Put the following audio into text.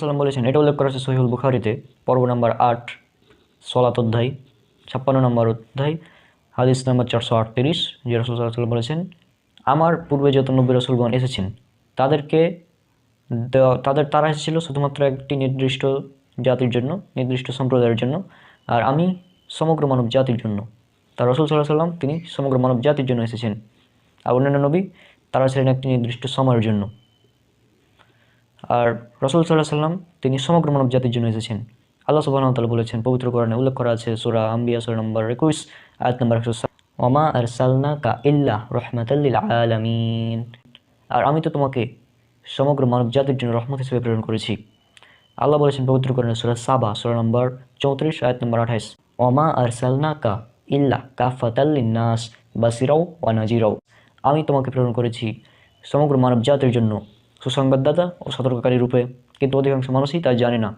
সাল্লাম বলেছেন, এটা উল্লেখ করা হচ্ছে সহিহুল বুখারীতে, পর্ব নাম্বার 8, সলাত অধ্যায়, 56 নম্বর অধ্যায়, হাদিস নাম্বার 438, যে রাসূল সাল্লাল্লাহু আলাইহি ওয়াসাল্লাম বলেছেন, আমার পূর্বে যত নবী রাসূলগণ এসেছেন তাদেরকে তারা এসেছিল শুধুমাত্র একটি নির্দিষ্ট জাতির জন্য, নির্দিষ্ট সম্প্রদায়ের জন্য, আর আমি সমগ্র মানব জাতির জন্য। তার রাসূল সাল্লাল্লাহু আলাইহি ওয়াসাল্লাম তিনি সমগ্র মানব জাতির জন্য এসেছেন। আর অন্যান্য নবী তারা ছিলেন একটি নির্দিষ্ট সময়ের জন্য। আর রাসূল সাল্লাল্লাহু আলাইহি ওয়াসাল্লাম তিনি সমগ্র মানব জাতির জন্য এসেছেন। আল্লাহ সুবহানাহু ওয়া তাআলা বলেছেন, পবিত্র কোরআনে উল্লেখ করা আছে সূরা আম্বিয়া সূরা নম্বর 21 আয়াত নম্বর 107, ওয়ামা আরসালনাকা ইল্লা রাহমাতাল লিল আলামিন। আর আমি তো তোমাকে সমগ্র মানব জাতির জন্য রহমত হিসেবে প্রেরণ করেছি। আল্লাহ বলেছেন পবিত্র কোরআনে সূরা সাবা সূরা নম্বর 34 আয়াত নম্বর 28, ওয়ামা আরসালনাকা ইল্লা কাফাতাল লিন্নাস বাসিরাও ওয়া নাজিরাও। আমি তোমাকে প্রেরণ করেছি সমগ্র মানব জাতির জন্য সুসংবাদদাতা ও সতর্ককারী রূপে, কিন্তু অধিকাংশ মানুষই তা জানে না।